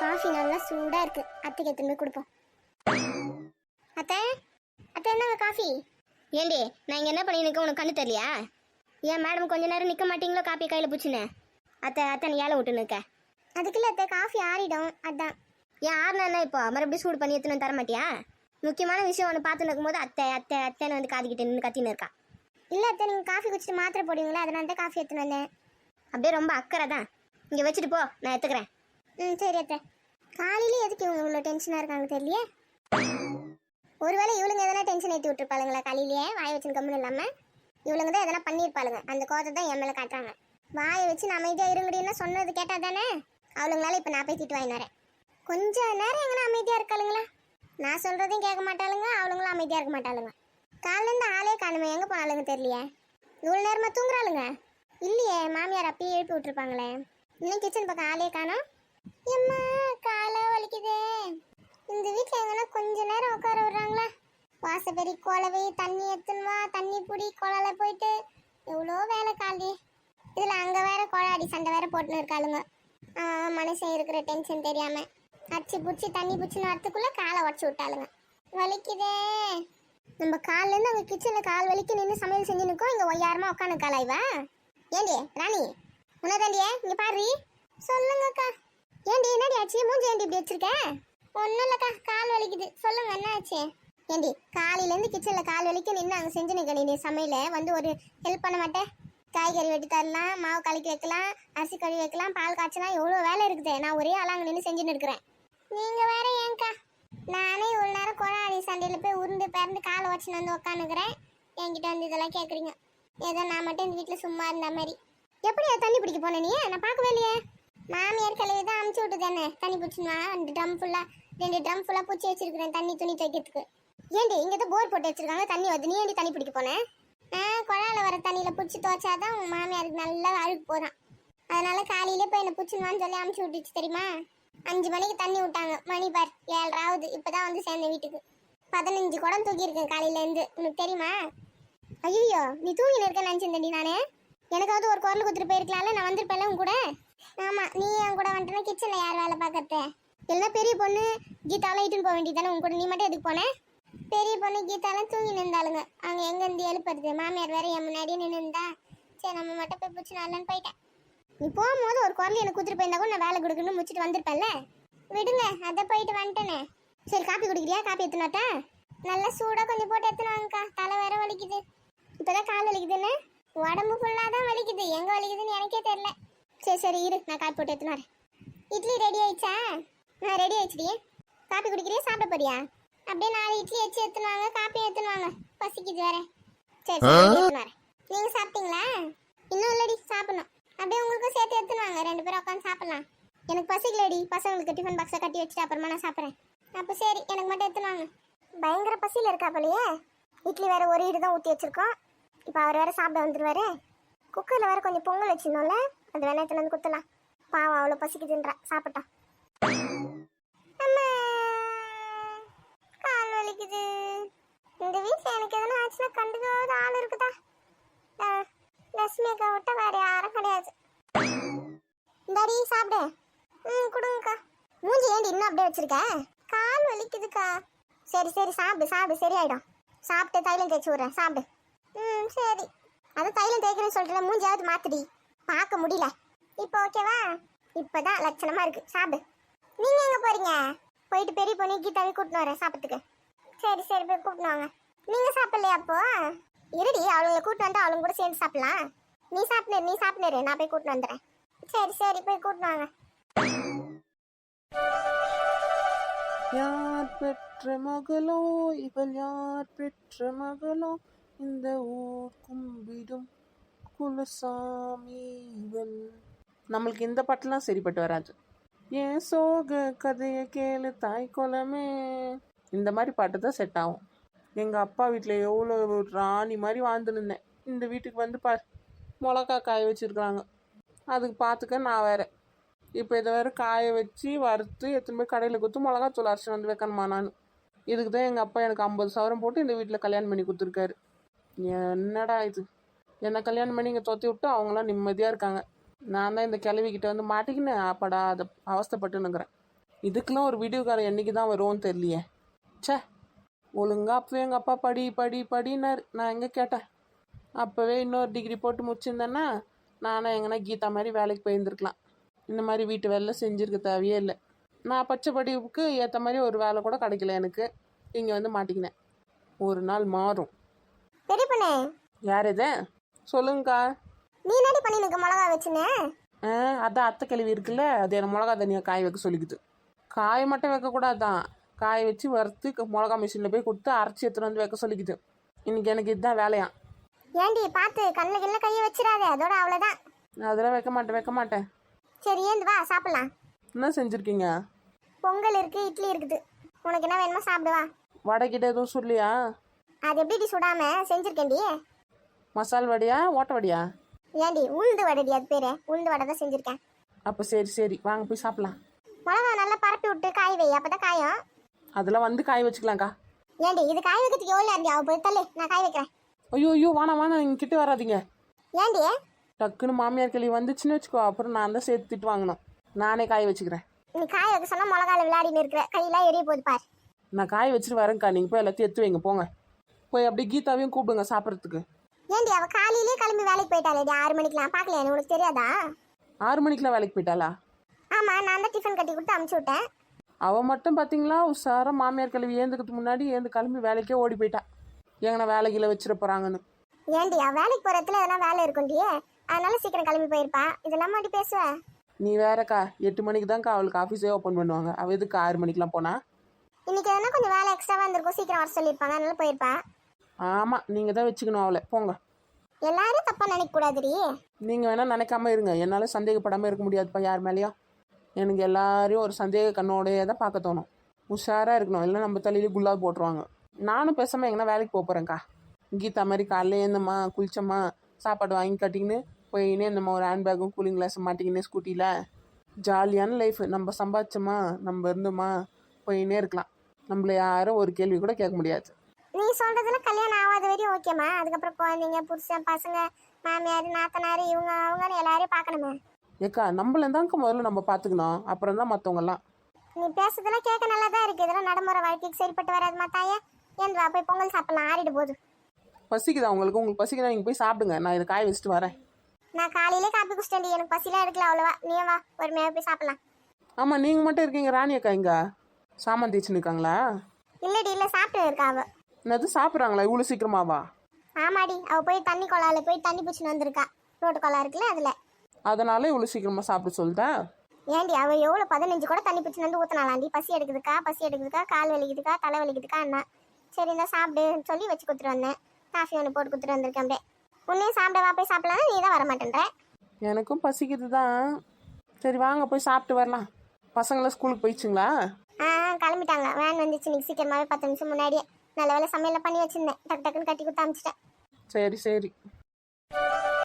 Coffee நல்லா சூடா இருக்கு, அத்தைக்கு எடுத்துன்னு போய் கொடுப்போம். அத்தை அத்தை என்னங்க காஃபி? ஏண்டி நான் இங்க என்ன பண்ணி நிற்க உனக்கு கண்ணு தெரியலையா? ஏன் மேடம் கொஞ்ச நேரம் நிற்க மாட்டீங்களோ காப்பி கையில் பிடிச்சின்னு? அத்தை அத்தை ஏழை விட்டு நிற்க. அதுக்குள்ள அத்தை காஃபி ஆறிடும், அதான். ஏன் ஆறுனா என்ன இப்போ மறுபடியும் சூடு பண்ணி எடுத்துன்னு தர மாட்டியா? முக்கியமான விஷயம் ஒன்று பார்த்து நிற்கும்போது அத்தை அத்தை அத்தைன்னு வந்து காதுகிட்ட நின்று கத்தின்னு இருக்கா. இல்லை அத்தை, நீங்கள் காஃபி குடிச்சிட்டு மாத்திரை போடுவீங்களா, அதனால தான் காஃபி எடுத்துன்னு வந்தேன். அப்படியே ரொம்ப அக்கறை தான். இங்கே வச்சுட்டு போ, நான் எடுத்துக்கிறேன். சரி அத்தை. காலையிலே எதுக்கு இவங்க இவ்வளோ டென்ஷனாக இருக்காங்க தெரியலையே? ஒருவேளை இவளுங்க எதனா டென்ஷன் ஏற்றி விட்டுருப்பாளுங்களா காலையிலேயே வாயை வச்சுன்னு கம்முன்னு இல்லாமல்? இவளுங்க தான் எதனா பண்ணியிருப்பாளுங்க, அந்த கோதை தான் என் மேலே காட்டுறாங்க. வாயை வச்சு நான் அமைதியாக இருங்கடின்னு சொன்னது கேட்டால் தானே அவளுங்களால இப்போ நான் போய் திட்டு வாங்கினாரேன். கொஞ்ச நேரம் எங்கன்னா அமைதியாக இருக்காளுங்களா? நான் சொல்கிறதையும் கேட்க மாட்டாளுங்க, அவளுங்களும் அமைதியாக இருக்க மாட்டாளுங்க. காலிலேருந்து ஆளே காணுமே, எங்கே போனாலுங்க தெரியலையே. இவ்வளோ நேரமாக தூங்குறாளுங்க? இல்லையே, மாமியார் அப்பயே எழுப்பி விட்டுருப்பாங்களே. இன்னும் கிச்சன் பக்கம் ஆளே காணோம். எம்மா காலை வலிக்குதே. இந்த வீட்டில் எங்கன்னா கொஞ்ச நேரம் உட்கார விடுறாங்களா? வாசப்பெரி குழவை, தண்ணி எடுத்துன்னு வா, தண்ணி பிடி, குழால போயிட்டு எவ்வளோ வேலை காலி. இதில் அங்கே வேற கோழாடி சண்டை வேற போட்டுன்னு இருக்காளுங்க. மனுஷன் இருக்கிற டென்ஷன் தெரியாமல் அடிச்சு பிடிச்சி தண்ணி பிடிச்சின்னு வரத்துக்குள்ளே காலை உடச்சி விட்டாளுங்க. வலிக்குதே. நம்ம காலிலேருந்து அங்கே கிச்சனில் கால் வலிக்கு நின்று சமையல் செஞ்சு நிற்கும், இங்கே ஒய்யாரமாக உட்காந்து காலாய்வா? ஏண்டி ராணி உன்னதாண்டியே, இங்கே பாரு. சொல்லுங்கக்கா. ஏண்டி என்னடி ஆச்சு? மூஞ்சி ஏண்டி இப்படி வச்சிருக்க? ஒன்றும் இல்லைக்கா, கால் வலிக்குது. சொல்லுங்க என்ன ஆச்சு? ஏண்டி காலையிலேருந்து கிச்சனில் கால் வலிக்கு நின்று அங்கே செஞ்சு நிற்க நீ சமையலை வந்து ஒரு ஹெல்ப் பண்ண மாட்டேன்? காய்கறி வெட்டி தரலாம், மாவு கலக்கி வைக்கலாம், அரிசி கழுவி வைக்கலாம், பால் காய்ச்சலாம், எவ்வளோ வேலை இருக்குது. நான் ஒரே ஆளாக அங்கே நின்று செஞ்சுன்னு இருக்கிறேன். நீங்கள் வேற ஏங்க்கா? நானே இவ்வளோ நேரம் கோழாடி சண்டையில் போய் உருண்டு பிறந்து காலை வச்சுன்னு வந்து உட்காந்துக்கிறேன். என்கிட்ட வந்து இதெல்லாம் கேட்குறீங்க. ஏதோ நான் மட்டும் இந்த வீட்டில் சும்மா இருந்த மாதிரி. எப்படியா தண்ணி பிடிக்க போனேன் நீ? நான் பார்க்கவே இல்லையே. மாமியார் கழுவி தான் அமுச்சு விட்டு தானே தண்ணி பிடிச்சினா. 2 ட்ரம் ஃபுல்லாக பூச்சி வச்சிருக்கிறேன் தண்ணி துணி துவைக்கிறதுக்கு. ஏண்டி இங்கே தான் போர் போட்டு வச்சிருக்காங்க, தண்ணி வருது. நீ ஏண்டி தண்ணி பிடிக்க போனேன்? குழால வர தண்ணியில் பிடிச்சி துவைச்சாதான் உன் மாமியாருக்கு நல்லா அழுக்கு போகிறான். அதனால காலையிலே போய் என்னை பிடிச்சினுவான்னு சொல்லி அமுச்சு விட்டுச்சு தெரியுமா? 5 மணிக்கு தண்ணி விட்டாங்க. மணி பார் 7 ஆகுது. இப்போ தான் வந்து சேர்ந்த வீட்டுக்கு. 15 குடம் தூக்கியிருக்கேன் காலையிலேருந்து. உனக்கு தெரியுமா? ஐயோ நீ தூங்கின்னு இருக்கேன்னு நினச்சிருந்தேன்டி நானே. எனக்காவது ஒரு குரல் கொடுத்துட்டு போயிருக்கலாம்ல, நான் வந்திருப்பேன்ல உன் கூட. ஆமாம், நீ என் கூட வந்துட்டேன்னா கிச்சனில் யார் வேலை பார்க்கறது? எல்லாம் பெரிய பொண்ணு கீதாலாம் இட்டுன்னு போக வேண்டியது தானே உன் கூட. நீ மட்டும் எதுக்கு போனேன்? பெரிய பொண்ணு கீதாலாம் தூங்கி நின்றாளுங்க. அங்கே எங்கேருந்து எழுப்புறது? மாமியார் வேற என் முன்னாடியே நின்று இருந்தா. சரி நம்ம மட்டும் போய் பிடிச்சி நல்லன்னு போயிட்டேன். நீ போகும்போது ஒரு குரல் எனக்கு கொடுத்துட்டு போயிருந்தா கூட நான் வேலை கொடுக்கணும்னு முடிச்சுட்டு வந்திருப்பேன்ல. விடுங்க, அதை போயிட்டு வந்துட்டேனே. சரி காப்பி குடிக்கிறியா? காப்பி எடுத்துனாட்டா? நல்லா சூடாக கொஞ்சம் போட்டு எடுத்துனாங்கக்கா. தலை வேற வலிக்குது. இப்போதான் கால் வலிக்குதுன்னு உடம்பு ஃபுல்லாக தான் வலிக்குது. எங்கே வலிக்குதுன்னு எனக்கே தெரியல. சரி இரு, நான் காப்பி போட்டு எடுத்துனாரு. இட்லி ரெடி ஆயிடுச்சா? நான் ரெடி ஆயிடுச்சுடி. காப்பி குடிக்கிறியா சாப்பிட போறியா? அப்படியே 4 இட்லி வச்சு எடுத்துனாங்க, காப்பி எடுத்துனாங்க. பசிக்குது வேற. சரி எடுத்துனாரு. நீங்கள் சாப்பிட்டீங்களா? இன்னும் இல்லடி, சாப்பிடணும். அப்படியே உங்களுக்கும் சேர்த்து எடுத்துனாங்க, 2 பேரும் உட்காந்து சாப்பிடலாம். எனக்கு பசிக்கலடி, பசங்களுக்கு டிஃபன் பாக்ஸை கட்டி வச்சுட்டு அப்புறமா நான் சாப்பிட்றேன். அப்போ சரி, எனக்கு மட்டும் எடுத்துனாங்க. பயங்கர பசியில் இருக்கா போலையே. இட்லி வேற ஒரு இடு தான் ஊற்றி வச்சிருக்கோம். இப்போ அவர் வேற சாப்பிட வந்துடுவாரு. குக்கரில் வேற கொஞ்சம் பொங்கல் வச்சிருந்தோம்ல, அது வேணா எடுத்துன்னு வந்து கொடுத்துலாம். பாவம் அவ்வளோ பசிக்குதுன்றா, சாப்பிட்டா. கால் வலிக்குது. இந்த வீட்டில் எனக்கு எதனா ஆச்சுன்னா கண்டுக்காத ஆள் இருக்குதா? லட்சுமி அக்கா விட்ட வேற யாரும் கிடையாது. டாடி சாப்பிடு. கொடுங்கக்கா. மூஞ்சி ஏண்டி இன்னும் அப்படியே வச்சிருக்க? கால் வலிக்குதுக்கா. சரி சாப்பிடு சரியாயிடும். சாப்பிட்டு தைலம் தேய்ச்சி விட்றேன், சாப்பிடு. சரி. அது தைலம் தேய்க்கிறேன்னு சொல்லிட்டு மூஞ்சியாவது மாத்துடி, பார்க்க முடியல. இப்போ ஓகேவா? இப்போதான் லட்சணமா இருக்கு, சாப்பிடு. நீங்க எங்க போறீங்க? போயிட்டு பெரிய பொண்ணு கீதாவை கூட்டின்னு வரேன் சாப்பிட்றதுக்கு. சரி போய் கூட்டின்னு வாங்க. நீங்க சாப்பிடலையா? அப்போ இருடி, அவளுங்களை கூட்டிட்டு வந்து அவளுங்க கூட சேர்ந்து சாப்பிடலாம். நீ சாப்பிடுரு, நான் போய் கூட்டின்னு வந்துடுறேன். சரி போய் கூட்டின்னு வாங்க. யார் பெற்ற மகளோ இவள், யார் பெற்ற மகளோ, இந்த ஊர் கும்பிடும் குலசாமி இவள். நம்மளுக்கு இந்த பாட்டெல்லாம் சரிப்பட்டு வராது. ஏன் சோக கதையை கேளு தாய் குலமே, இந்த மாதிரி பாட்டு தான் செட் ஆகும். எங்கள் அப்பா வீட்டில் எவ்வளோ ராணி மாதிரி வாழ்ந்துருந்தேன். இந்த வீட்டுக்கு வந்து மிளகா காய வச்சுருக்குறாங்க, அதுக்கு பார்த்துக்க நான் வேற. இப்போ இதை வேறு காய வச்சு வறுத்து எத்தனை போய் கடையில் கொடுத்து மிளகாத்தூள் அரைச்சி வந்து வைக்கணுமா நான்? இதுக்கு தான் எங்கள் அப்பா எனக்கு 50 சவரம் போட்டு இந்த வீட்டில் கல்யாணம் பண்ணி கொடுத்துருக்காரு. என்னடா இது, என்னை கல்யாணம் பண்ணி இங்கே தொத்தி விட்டு அவங்களாம் நிம்மதியாக இருக்காங்க. நான் தான் இந்த கிளவிக்கிட்ட வந்து மாட்டிக்கின்னு அப்படா அதை அவஸ்தைப்பட்டுன்னுக்கிறேன். இதுக்கெல்லாம் ஒரு வீடியோக்காரன் என்னைக்கு தான் வருவோன்னு தெரியலையே. ச்சே, ஒழுங்கா அப்பவே எங்கள் அப்பா படி படி படினார். நான் எங்கே கேட்டேன். அப்போவே இன்னொரு டிகிரி போட்டு முடிச்சிருந்தேன்னா நானும் எங்கன்னா கீதா மாதிரி வேலைக்கு போயிருந்துருக்கலாம். இந்த மாதிரி வீட்டு வேலை செஞ்சுருக்க தேவையே இல்லை. நான் பச்சை படிப்புக்கு ஏற்ற மாதிரி ஒரு வேலை கூட கிடைக்கல எனக்கு. இங்கே வந்து மாட்டிக்கினேன். ஒரு நாள் மாறும். பெரிய பொண்ணு, யார் இது? சொல்லுங்கக்கா. நீ என்னடி பண்ணி எனக்கு மிளகா வச்சுன்னு? அதான் அத்தை கிழவி இருக்குல்ல, அது என்ன மிளகா தனியாக காய வைக்க சொல்லிக்குது. காய மட்டும் வைக்கக்கூடாதான், காய வச்சு வறுத்து மிளகா மிஷினில் போய் கொடுத்து அரைச்சி எடுத்துகிட்டு வந்து வைக்க சொல்லிக்குது. இன்னைக்கு எனக்கு இதுதான் வேலையா. ஏண்டி பார்த்து கண்ணில் கிண்ண கையை வச்சிடாதே, அதோட அவ்வளோதான். அதெல்லாம் வைக்க மாட்டேன். சரி ஏந்து வா சாப்பிடலாம். என்ன செஞ்சுருக்கீங்க? பொங்கல் இருக்கு, இட்லி இருக்குது. உனக்கு என்ன வேணுமோ சாப்பிடுவா. வடை கிட்ட எதுவும் சொல்லியா? அது எப்படி சுடாம செஞ்சிருக்கேன்டி. மசால் வடையா ஓட்ட வடையா? ஏண்டி உளுந்து வடைடி, அது பேரு உளுந்து வடை தான் செஞ்சிருக்கேன். அப்போ சரி வாங்க போய் சாப்பிடலாம். மிளகா நல்லா பரப்பி விட்டு காய் வை, அப்பதான் காயும். அதெல்லாம் வந்து காய வச்சுக்கலாம்க்கா. ஏண்டி இது காய் வைக்கிறதுக்கு எவ்வளோ நேரம் ஆகும்? போய் தள்ளு, நான் காய் வைக்கிறேன். ஐயோ வேணாம் நீங்கள் கிட்ட வராதீங்க. ஏண்டி? டக்குன்னு மாமியார் கிளி வந்துச்சுன்னு வச்சுக்கோ, அப்புறம் நான் தான் சேர்த்து திட்டு வாங்கணும். நானே காய வச்சுக்கிறேன். நீ காய வைக்க சொன்னா மிளகால விளையாடின்னு இருக்கிற, கையெல்லாம் எரிய போகுது பாரு. நான் காய வச்சுட்டு வரேன்க்கா, நீங்கள் போய் எல்லாத்தையும் எடுத்து வைங்க போங்க. போய் அப்படி கீதாவையும் கூப்பிடுங்க சாப்பிட்றதுக்கு. ஏண்டி அவ காலையிலே கிளம்பி வேலைக்கு போயிட்டாளேடி 6 மணிக்கெலாம், பார்க்கலையா? உனக்கு தெரியாதா? 6 மணிக்கெலாம் வேலைக்கு போயிட்டாளா? ஆமா, நான் தான் டிஃபன் கட்டி கொடுத்து அமுச்சு விட்டேன். அவள் மட்டும் பார்த்தீங்களா உஷாராக மாமியார் கிளவி ஏந்துக்கிறதுக்கு முன்னாடி கிளம்பி வேலைக்கே ஓடி போயிட்டா. எங்கன்னா வேலைகளை வச்சிட போகிறாங்கன்னு. ஏண்டி அவ வேலைக்கு போகிற இடத்துல எதனா வேலை இருக்குண்டியே, அதனால சீக்கிரம் கிளம்பி போயிருப்பா. இதெல்லாம் மாட்டி பேசுவேன். நீ வேறக்கா, 8 மணிக்கு தான்க்கா அவளுக்கு ஆஃபீஸே ஓப்பன் பண்ணுவாங்க. அவள் எதுக்கு 6 மணிக்கெலாம் போனா? இன்னைக்கு எதனா கொஞ்சம் வேலை எக்ஸ்ட்ராவாக இருந்திருக்கும், சீக்கிரம் வர சொல்லியிருப்பாங்க, அதனால போயிருப்பா. ஆமாம், நீங்கள் தான் வச்சுக்கணும் அவளை. போங்க. எல்லாரும் தப்பா நினைக்க கூடாதுடி. நீங்கள் வேணால் நினைக்காம இருங்க, என்னால் சந்தேகப்படாமல் இருக்க முடியாதுப்பா யார் மேலேயும். எனக்கு எல்லாரையும் ஒரு சந்தேக கண்ணோடையே தான் பார்க்க தோணும். உஷாராக இருக்கணும், இல்லை நம்ம தலையிலே குல்லாப் போட்டுருவாங்க. நானும் பேசாமல் எங்கன்னா வேலைக்கு போகிறேன்க்கா. கீதா மாதிரி காலையில் ஏந்தம்மா குளிச்சம்மா சாப்பாடு வாங்கி கட்டிக்கின்னு போயின்னே நம்ம ஒரு ஹேண்ட் பேக்கும் கூலிங் கிளாஸ் மாட்டிக்கின்னு ஸ்கூட்டியில் ஜாலியான லைஃப். நம்ம சம்பாதிச்சோமா நம்ம இருந்தோமா போயின்னே இருக்கலாம். நம்மள யாரும் ஒரு கேள்வி கூட கேட்க முடியாது. நீ சொல்றதுல கல்யாணம் ஆகாத வரையும் ஓகேம்மா. அதுக்கப்புறம் குழந்தைங்க, புருஷன், பசங்க, மாமியார், நாத்தனார், இவங்க அவங்கன்னு எல்லாரையும் பார்க்கணுமே. ஏக்கா நம்மளந்தாங்க முதல்ல நம்ம பார்த்துக்கணும், அப்புறம் தான் மற்றவங்கெல்லாம். நீ பேசுறதெல்லாம் கேட்க நல்லா தான் இருக்கு. இதெல்லாம் நடைமுறை வாழ்க்கைக்கு சரிப்பட்டு வராது மாத்தாயே. ஏன் வா போய் பொங்கல் சாப்பிடலாம், ஆறிடு போகுது. பசிக்குதா உங்களுக்கு பசிக்குதா? நீங்கள் போய் சாப்பிடுங்க, நான் இதை காய வச்சுட்டு வரேன். நான் காலையிலே காப்பி குடிச்சிட்டேன், எனக்கு பசிலாம் எடுக்கல அவ்வளோவா. நீ வா பொறுமையாக போய் சாப்பிடலாம். ஆமாம், நீங்கள் மட்டும் இருக்கீங்க. ராணி அக்கா இங்கே சாமான் தேய்ச்சின்னு இருக்காங்களா? இல்லடி, இல்லை சாப்பிட்டு இருக்கா அவ. என்னது சாப்பிட்றாங்களா இவ்வளோ சீக்கிரமாவா? ஆமாடி, அவ போய் தண்ணி குழால போய் தண்ணி பிடிச்சின்னு வந்திருக்கா. ரோட்டு குழா இருக்குல்ல அதுல. அதனால இவ்வளோ சீக்கிரமாக சாப்பிட சொல்லிட்டேன். ஏண்டி அவ எவ்வளோ 15 கூட தண்ணி பிடிச்சின்னு வந்து ஊற்றினாலாண்டி. பசி எடுக்குதுக்கா, கால் வலிக்குதுக்கா, தலை வலிக்குதுக்கா என்ன. சரி இந்த சாப்பிடுன்னு சொல்லி வச்சு கொடுத்துட்டு வந்தேன். காஃபி ஒன்று போட்டு கொடுத்துட்டு வந்திருக்கேன். அப்படியே உன்னையும் சாப்பிடவா போய் சாப்பிடலாம், நீ தான் வர மாட்டேன்ற. எனக்கும் பசிக்குது தான். சரி வாங்க போய் சாப்பிட்டு வரலாம். பசங்களாம் ஸ்கூலுக்கு போயிடுச்சுங்களா? கிளம்பிட்டாங்க. வேன் வந்துச்சு இன்னைக்கு சீக்கிரமாகவே 10 நிமிஷம் முன்னாடியே. நல்ல வேலை சமையலில் பண்ணி வச்சுருந்தேன். டக்குன்னு கட்டி கொடுத்து அனுப்பிச்சிட்டேன். சரி